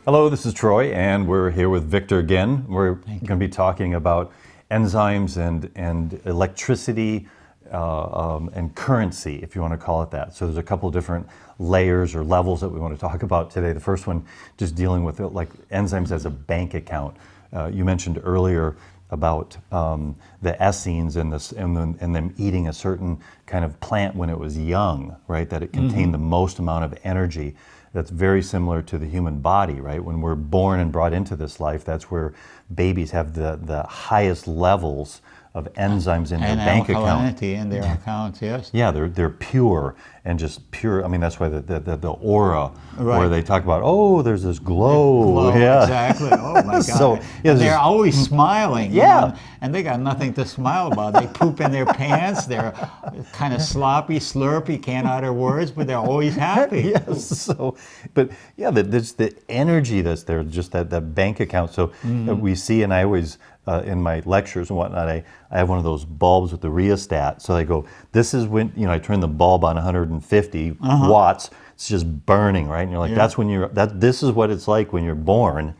Hello, this is Troy, and we're here with Victor again. We're going to be talking about enzymes and electricity and currency, if you want to call it that. So there's a couple of different layers or levels that we want to talk about today. The first one, just dealing with like enzymes as a bank account. You mentioned earlier about the Essenes and them eating a certain kind of plant when it was young, right? That it contained the most amount of energy. That's very similar to the human body, right? When we're born and brought into this life, that's where babies have the highest levels of enzymes in their bank account. And alkalinity in their accounts, yes. Yeah, they're pure and just pure. I mean, that's why the aura, Right. where they talk about, oh, there's this glow. Yeah, exactly. Oh my God. So, yeah, and they're always smiling. Yeah. You know, and they got nothing to smile about. They poop in their pants. They're kind of sloppy, slurpy, can't utter words, but they're always happy. Yes. So, but yeah, there's the energy that's there, just that bank account. So we see, and I always, in my lectures and whatnot, I have one of those bulbs with the rheostat. So I go, this is when, I turn the bulb on 150 watts. It's just burning, right? And you're like, that's when this is what it's like when you're born.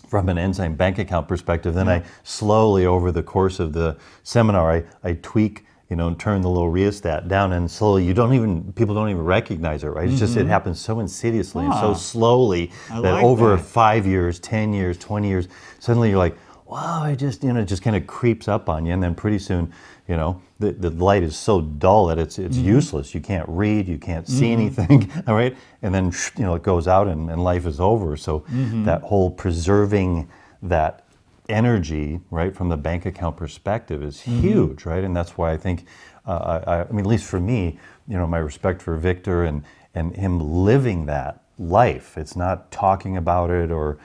From an enzyme bank account perspective. Then I slowly, over the course of the seminar, I tweak, and turn the little rheostat down, and slowly, people don't even recognize it, right? It's just, it happens so insidiously and so slowly that over 5 years, 10 years, 20 years, suddenly you're like, wow, it just kind of creeps up on you, and then pretty soon, the light is so dull that it's useless. You can't read, you can't see anything, all right? And then, it goes out and life is over. So that whole preserving that energy, right, from the bank account perspective is huge, right? And that's why I think, I mean, at least for me, my respect for Victor and him living that life. It's not talking about it or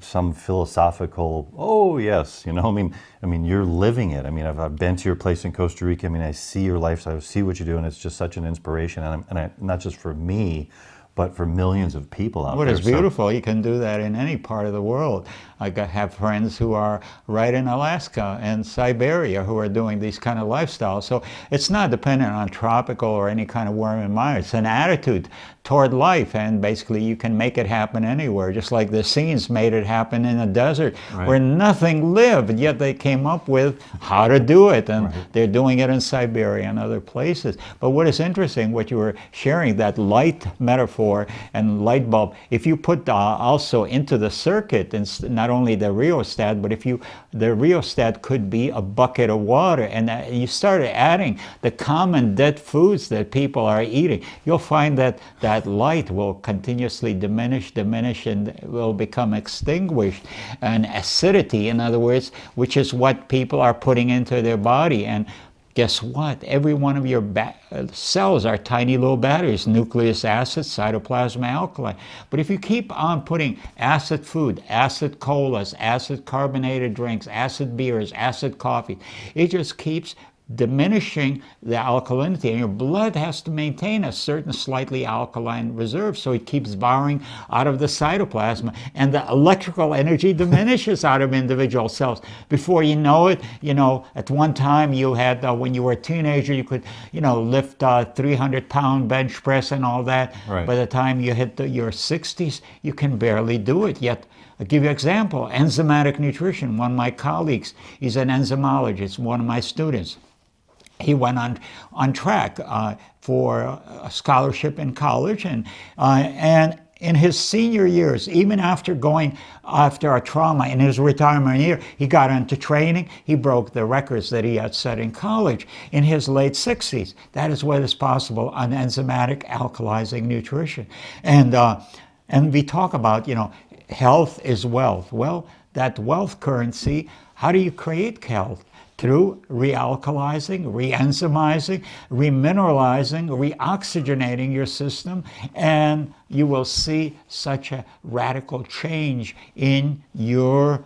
some philosophical, oh yes, I mean you're living it. I mean, I've been to your place in Costa Rica. I mean, I see your lifestyle, I see what you do, and it's just such an inspiration. And not just for me, but for millions of people out there. Well, it's beautiful. You can do that in any part of the world. I have friends who are right in Alaska and Siberia who are doing these kind of lifestyles. So it's not dependent on tropical or any kind of warm environment. It's an attitude toward life, and basically you can make it happen anywhere, just like the Essenes made it happen in a desert where nothing lived, yet they came up with how to do it, and they're doing it in Siberia and other places. But what is interesting, what you were sharing, that light metaphor and light bulb, if you put also into the circuit, and not only the rheostat, but the rheostat could be a bucket of water, and you started adding the common dead foods that people are eating, you'll find that light will continuously diminish, and will become extinguished. And acidity, in other words, which is what people are putting into their body. And guess what? Every one of your cells are tiny little batteries, nucleic acids, cytoplasma alkali. But if you keep on putting acid food, acid colas, acid carbonated drinks, acid beers, acid coffee, it just keeps diminishing the alkalinity, and your blood has to maintain a certain slightly alkaline reserve, so it keeps borrowing out of the cytoplasm, and the electrical energy diminishes out of individual cells. Before you know it, at one time you had, when you were a teenager, you could, lift 300-pound bench press and all that. By the time you hit your 60s, you can barely do it. Yet, I'll give you an example, enzymatic nutrition. One of my colleagues, he's an enzymologist, one of my students. He went on track for a scholarship in college, and in his senior years, even after going after a trauma in his retirement year, he got into training. He broke the records that he had set in college in his late 60s. That is what is possible on enzymatic alkalizing nutrition. And we talk about, health is wealth. Well, that wealth currency, how do you create health? Through realkalizing, reenzymizing, remineralizing, reoxygenating your system, and you will see such a radical change in your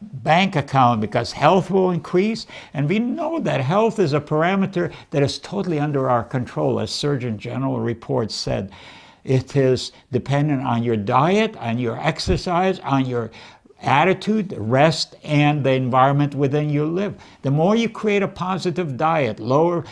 bank account, because health will increase. And we know that health is a parameter that is totally under our control. As Surgeon General report said, it is dependent on your diet, on your exercise, on your attitude, rest, and the environment within you live. The more you create a positive diet, lower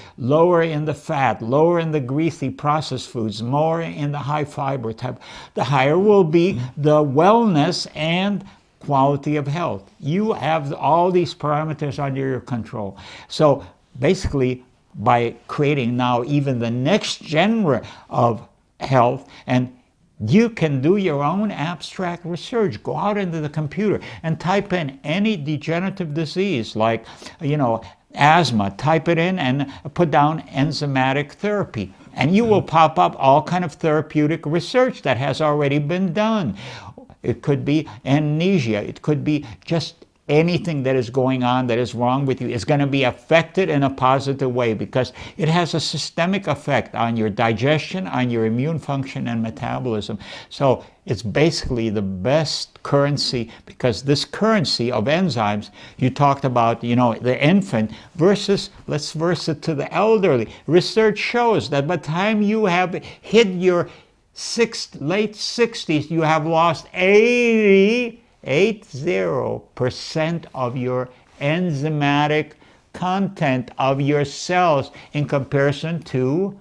in the fat, lower in the greasy processed foods, more in the high fiber type, the higher will be the wellness and quality of health. You have all these parameters under your control. So basically, by creating now even the next genre of health, and you can do your own abstract research. Go out into the computer and type in any degenerative disease like, asthma. Type it in and put down enzymatic therapy. And you will pop up all kind of therapeutic research that has already been done. It could be amnesia. It could be just anything that is going on that is wrong with you is going to be affected in a positive way because it has a systemic effect on your digestion, on your immune function and metabolism. So it's basically the best currency because this currency of enzymes, you talked about, the infant versus, let's verse it to the elderly. Research shows that by the time you have hit your late 60s, you have lost 80% of your enzymatic content of your cells in comparison to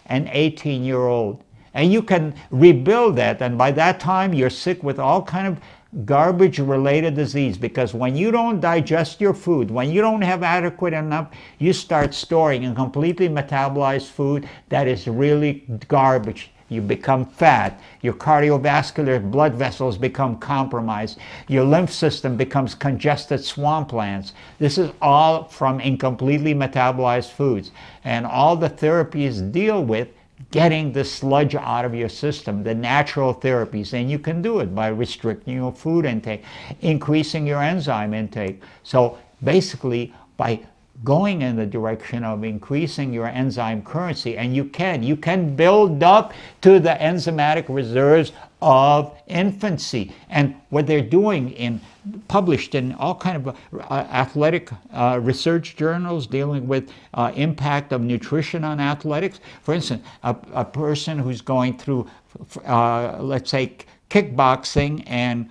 an 18-year-old. And you can rebuild that, and by that time you're sick with all kind of garbage-related disease because when you don't digest your food, when you don't have adequate enough, you start storing and completely metabolized food that is really garbage. You become fat, your cardiovascular blood vessels become compromised, your lymph system becomes congested swamplands. This is all from incompletely metabolized foods. And all the therapies deal with getting the sludge out of your system, the natural therapies. And you can do it by restricting your food intake, increasing your enzyme intake. So basically, by going in the direction of increasing your enzyme currency, and you can build up to the enzymatic reserves of infancy. And what they're doing published in all kind of athletic research journals dealing with impact of nutrition on athletics. For instance, a person who's going through, let's say, kickboxing and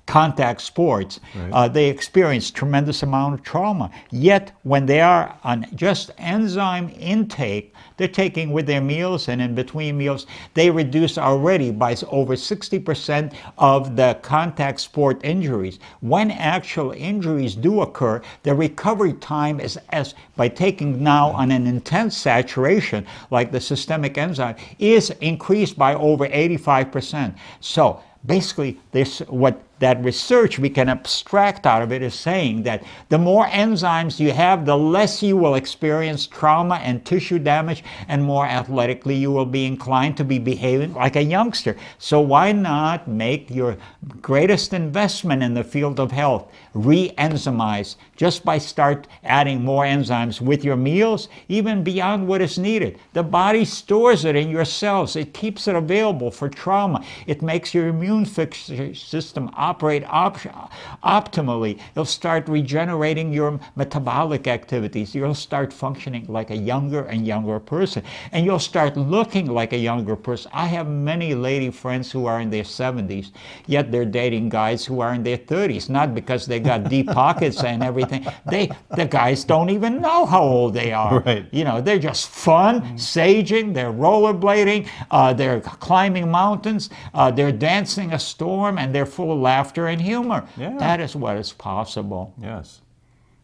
contact sports, right. They experience tremendous amount of trauma. Yet when they are on just enzyme intake, they're taking with their meals and in between meals, they reduce already by over 60% of the contact sport injuries. When actual injuries do occur, the recovery time is, as by taking now on an intense saturation, like the systemic enzyme, is increased by over 85%. So basically, what that research we can abstract out of it is saying that the more enzymes you have, the less you will experience trauma and tissue damage, and more athletically you will be inclined to be behaving like a youngster. So why not make your greatest investment in the field of health re-enzymize just by start adding more enzymes with your meals, even beyond what is needed. The body stores it in your cells. It keeps it available for trauma. It makes your immune system operate optimally. You'll start regenerating your metabolic activities. You'll start functioning like a younger and younger person. And you'll start looking like a younger person. I have many lady friends who are in their 70s, yet they're dating guys who are in their 30s, not because they got deep pockets and everything. The guys don't even know how old they are. Right. You know, they're just fun, saging, they're rollerblading, they're climbing mountains, they're dancing a storm, and they're full of laughter and humor. Yeah. That is what is possible. Yes.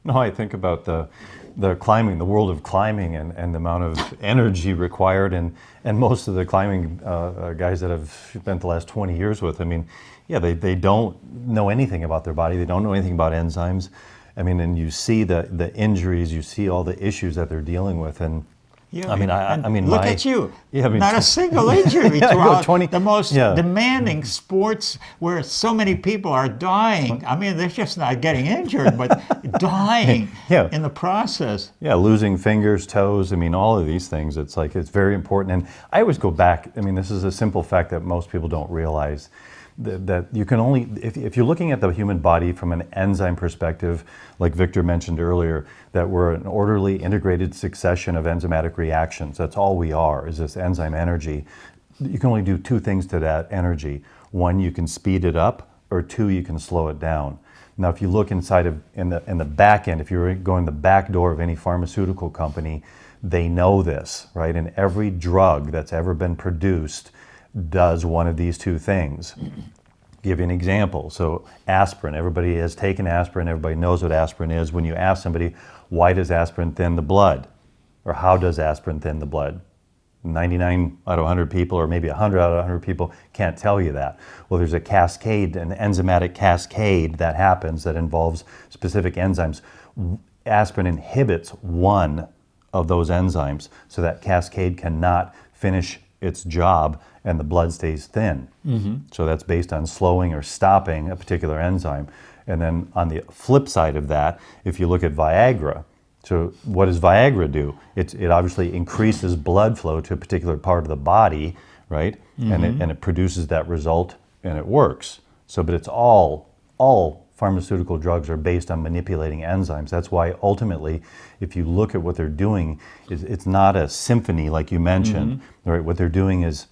No, I think about the climbing, the world of climbing, and the amount of energy required, and most of the climbing guys that I've spent the last 20 years with, I mean, yeah, they don't know anything about their body. They don't know anything about enzymes. I mean, and you see the injuries, you see all the issues that they're dealing with, and Yeah, I mean, look at you. Yeah, I mean, not a single injury yeah, throughout 20, the most yeah. demanding sports where so many people are dying. I mean, they're just not getting injured, but dying Yeah. in the process. Yeah, losing fingers, toes, I mean, all of these things, it's like, it's very important. And I always go back, I mean, this is a simple fact that most people don't realize, that you can only, if you're looking at the human body from an enzyme perspective, like Victor mentioned earlier, that we're an orderly, integrated succession of enzymatic reactions. That's all we are, is this enzyme energy. You can only do two things to that energy. One, you can speed it up or two, you can slow it down. Now, if you look inside of in the back end, if you're going the back door of any pharmaceutical company, they know this, right? And every drug that's ever been produced does one of these two things. Give you an example. So aspirin, everybody has taken aspirin, everybody knows what aspirin is. When you ask somebody, why does aspirin thin the blood? Or how does aspirin thin the blood? 99 out of 100 people, or maybe 100 out of 100 people can't tell you that. Well, there's a cascade, an enzymatic cascade that happens that involves specific enzymes. Aspirin inhibits one of those enzymes, so that cascade cannot finish its job and the blood stays thin. So that's based on slowing or stopping a particular enzyme. And then on the flip side of that, if you look at Viagra, so what does Viagra do? It obviously increases blood flow to a particular part of the body, right? And it produces that result and it works. So, but it's all pharmaceutical drugs are based on manipulating enzymes. That's why ultimately, if you look at what they're doing, it's not a symphony like you mentioned, right? What they're doing is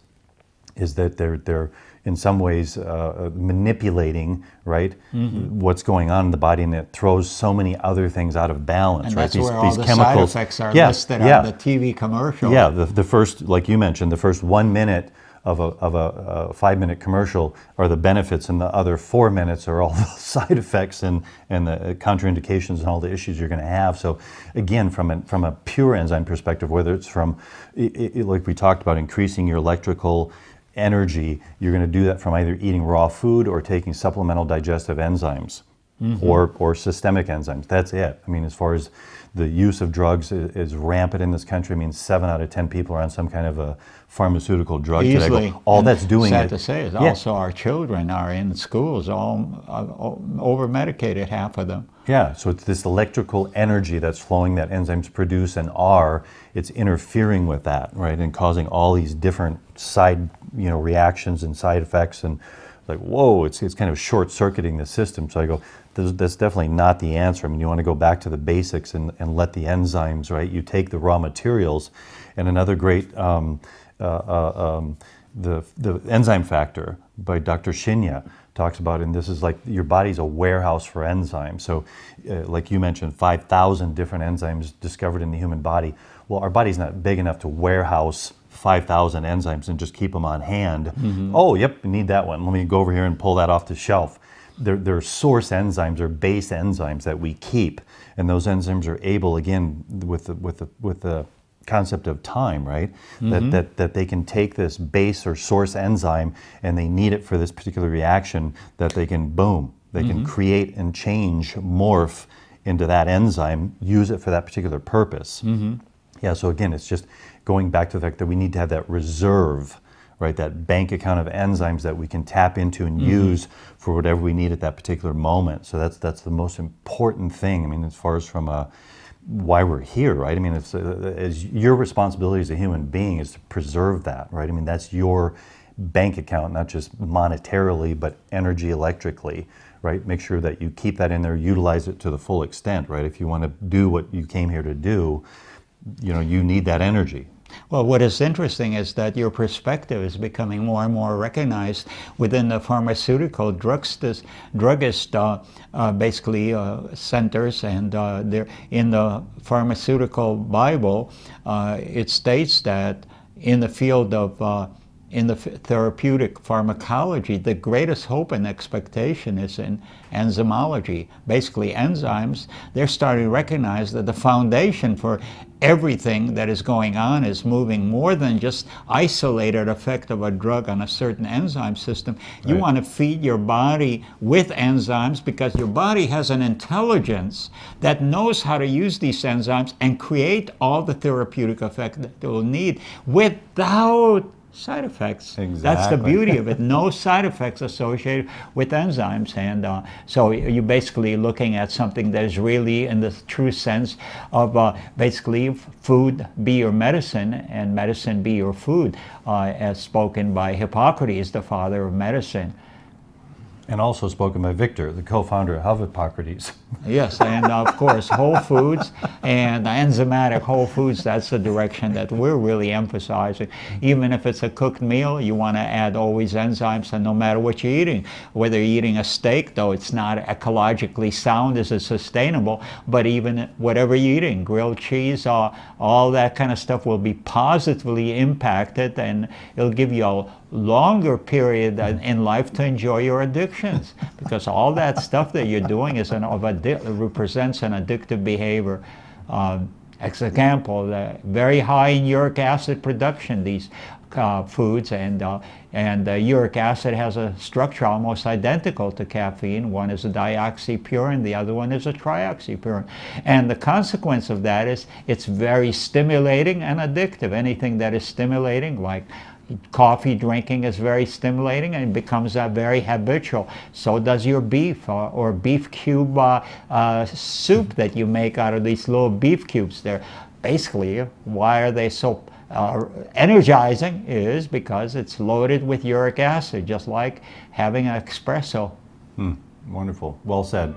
that they're in some ways manipulating, right, what's going on in the body, and it throws so many other things out of balance, and right? that's where all the chemicals, side effects are listed on the TV commercial. Yeah, the first, like you mentioned, the first 1 minute of a 5-minute commercial are the benefits, and the other 4 minutes are all the side effects and the contraindications and all the issues you're going to have. So again, from a pure enzyme perspective, whether it's from, like we talked about, increasing your electrical energy, you're going to do that from either eating raw food or taking supplemental digestive enzymes or systemic enzymes. That's it. I mean, as far as the use of drugs is rampant in this country. I mean, 7 out of 10 people are on some kind of a pharmaceutical drug today. All that's doing sad to say is also our children are in schools all over medicated, half of them. Yeah, so it's this electrical energy that's flowing that enzymes produce and it's interfering with that, right, and causing all these different side, reactions and side effects, and like, whoa, it's kind of short-circuiting the system. So I go, that's definitely not the answer. I mean, you want to go back to the basics and let the enzymes, right? You take the raw materials, and another great, the enzyme factor by Dr. Shinya talks about, and this is like your body's a warehouse for enzymes. So like you mentioned, 5,000 different enzymes discovered in the human body. Well, our body's not big enough to warehouse 5,000 enzymes and just keep them on hand. Oh, yep, you need that one. Let me go over here and pull that off the shelf. They're source enzymes or base enzymes that we keep, and those enzymes are able, again, with the concept of time, right? That they can take this base or source enzyme and they need it for this particular reaction, that they can, boom, they can create and change, morph into that enzyme, use it for that particular purpose. Yeah, so again, it's just going back to the fact that we need to have that reserve, right? That bank account of enzymes that we can tap into and use for whatever we need at that particular moment. So that's the most important thing. I mean, as far as from why we're here, right? I mean, it's your responsibility as a human being is to preserve that, right? I mean, that's your bank account, not just monetarily, but energy electrically, right? Make sure that you keep that in there, utilize it to the full extent, right? If you want to do what you came here to do, you need that energy. Well, what is interesting is that your perspective is becoming more and more recognized within the pharmaceutical druggist centers, and they're in the pharmaceutical Bible. It states that in the field of in the therapeutic pharmacology, the greatest hope and expectation is in enzymology. Basically, enzymes, they're starting to recognize that the foundation for everything that is going on is moving more than just isolated effect of a drug on a certain enzyme system. You want to feed your body with enzymes because your body has an intelligence that knows how to use these enzymes and create all the therapeutic effect that it will need without side effects. Exactly. That's the beauty of it. No side effects associated with enzymes. And so you're basically looking at something that is really in the true sense of basically food be your medicine and medicine be your food, as spoken by Hippocrates, the father of medicine. And also spoken by Victor, the co-founder of Hippocrates. Yes, and of course, whole foods and enzymatic whole foods, that's the direction that we're really emphasizing. Even if it's a cooked meal, you want to add always enzymes, and no matter what you're eating, whether you're eating a steak, though it's not ecologically sound, is it sustainable, but even whatever you're eating, grilled cheese, all that kind of stuff will be positively impacted, and it'll give you a longer period in life to enjoy your addictions, because all that stuff that you're doing is represents an addictive behavior. As example, very high in uric acid production, these foods, and uric acid has a structure almost identical to caffeine. One is a dioxypurine, the other one is a trioxypurine. And the consequence of that is it's very stimulating and addictive. Anything that is stimulating, like coffee drinking, is very stimulating and becomes very habitual. So does your beef or beef cube soup that you make out of these little beef cubes. They're basically, why are they so energizing, is because it's loaded with uric acid, just like having an espresso. Wonderful. Well said.